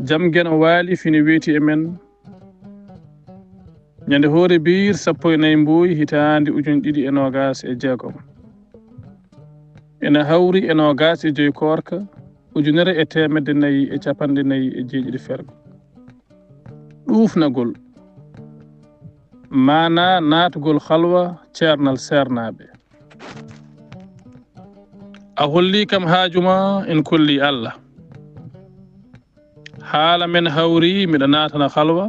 jam geno waali fini weeti e men ñande hoore biir 14 mbuuy hitaande 2026 ena hawri e 25 korka ujunere e temedde nayi e capanɗe nayi e jeeɗiɗi fergo ɗuufnagol mana naatugol halwa ceernal sernaɓe a holli kam haajuma en kolli Allah haala men hawri miɗa naatana halwa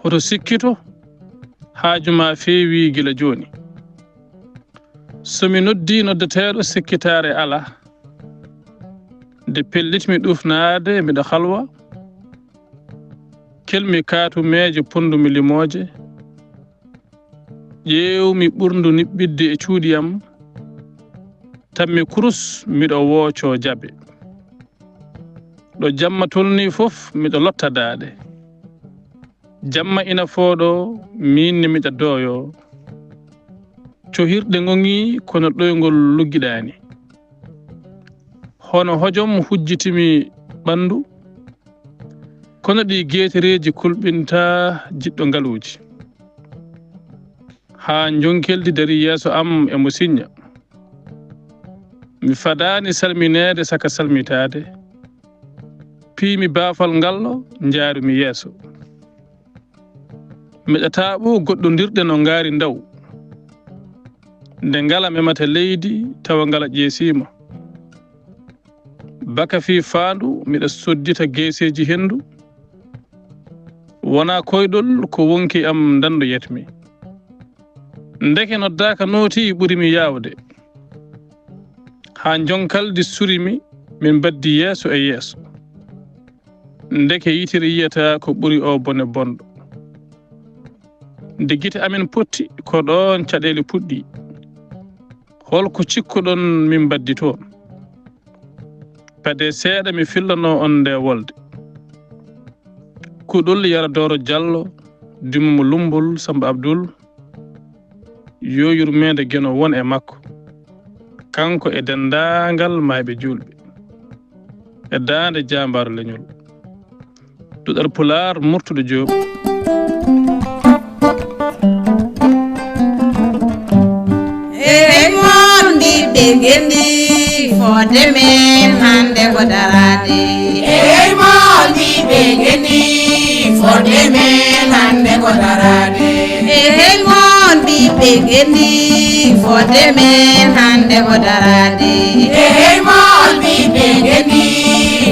hoto sikkito haajuma feewi gila joni somi noddi noddateɗo sikkitare ala de pellitmi ɗufnaade miɗa halwa kelmi kaatu meeje pondumi limoje ƴeewmi ɓurndu niɓɓidde e cuuɗiyam tammi kurus miɗo wooco jabe ɗo jamma tolni fof miɗo lotta daade jamma ina fooɗo minni miɗa dooyo cohirɗe gongi kono ɗoygol luggiɗaani hono hojom hujjitimi ɓandu kono ɗi geetereji kulɓinta jiɗɗo ngaluuji haa jonkeldi dari yeeso am e mo signa mi fadaani salmineede saka salmitaade piimi baafal ngallo njaarumi yeeso miɗa taaɓu goɗɗo ndirɗe no ngaari ndaw nde ngala memata leydi tawa ngala ƴeesiima baka fii faandu miɗa soddita geeseji hendu wona koyɗol ko wonki am dando yetmi ndeke noddaaka nooti ɓurimi yaawde haa jonkaldi surimi min baddi yeeso e yeeso ndeke yitiri yiyata ko ɓuri o bone bonɗo nde gite amen potti ko ɗon caɗeele puɗɗi holko cikkuɗon min baddi toon pade seeɗa mi fillano on nde wolde kuɗol Yaradoro Diallo Dimumo Lumbol Samba Abdoul yo yurmede geno won e makko kanko e dendangal mayɓe julɓe e dande jambaru leñol duɗar pular murtuɗo Joob Gendi fode men hande ko darade ey mondi be gendi fode men hande ko darade ey mondi be gendi fode men hande ko darade ey mondi be gendi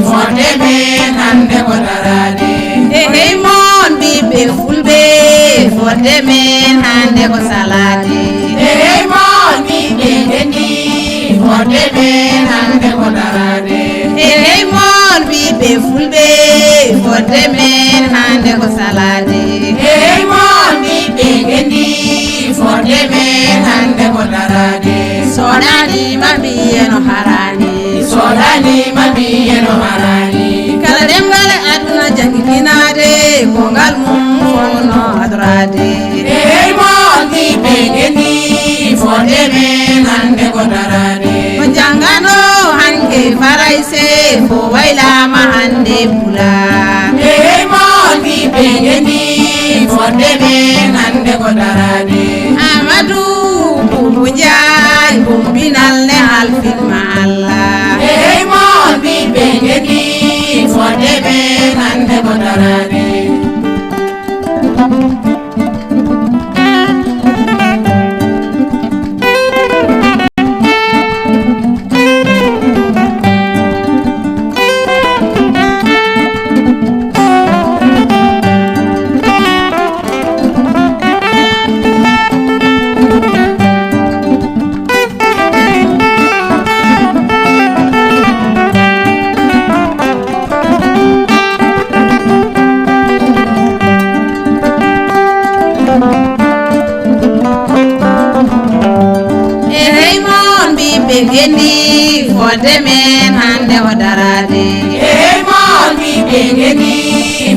fode men hande ko darade ey mondi be fulbe fode men hande ko salade ey mondi be gendi fode men hande ko darade ey mon be fulbe fode men hande ko salade ey mondi be gendi fode men hande ko darade sodani mabiye no harani sodani mabiye no harani kala demgal aduna janginade ko ngal mum fono adrade ey mondi be gendi fode men hande ko darade ko jangano hanke faraise fo waylama hande pula ey mondi be gendi fode men hande ko darade Amadou Boubou Ndiaye bumbinal ne halfin ma Allah ey mondi be gendi fode men hande ko darade gendi fode men hande o darade ey mondi be gendi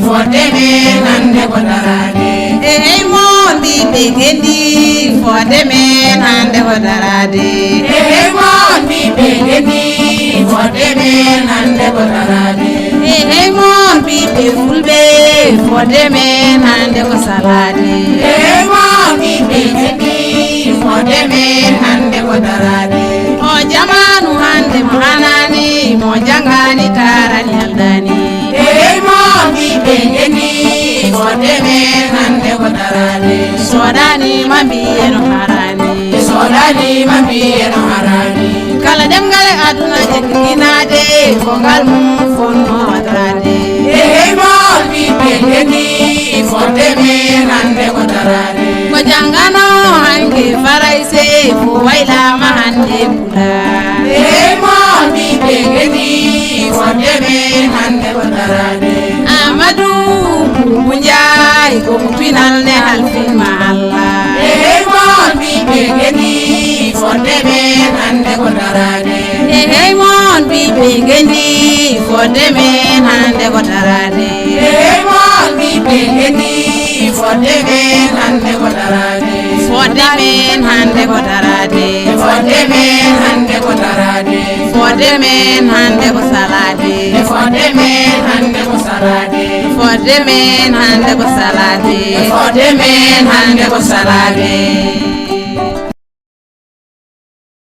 fode men hande ko darade ey mondi be gendi fode men hande o darade ey mondi be gendi fode men hande ko darade fodde men hande ko salade mawɗi ɓe geɗi fodde men hande ko darade o jamanu hande mo hanani mo jangani tarani aldani mawɗi ɓe geɗi fodde men hande ko darade sodani ma mbiyeno harani sodani ma mbiyeno harani kala demgale aduna jekkinade ko ngal mum fonno wadrade mawɗi ɓe geɗi fodde men hande ko darade ko jangano hanke farayse fo waylama hande pula mawɗi ɓe geɗi fodde men hande ko darade amadou bubu ndiaye ko mo pinalne halfinma allah mawɗi ɓe geɗi fodde men hande ko darade hey mon ɓiɓe gendi fodde men hande ko darade mawɗi ɓe geɗi fodde men hande ko darade fodde men hande ko darade fodde men hande ko darade fodde men hande ko salade fodde men hande ko salade fodde men hande ko salade fodde men hande ko salade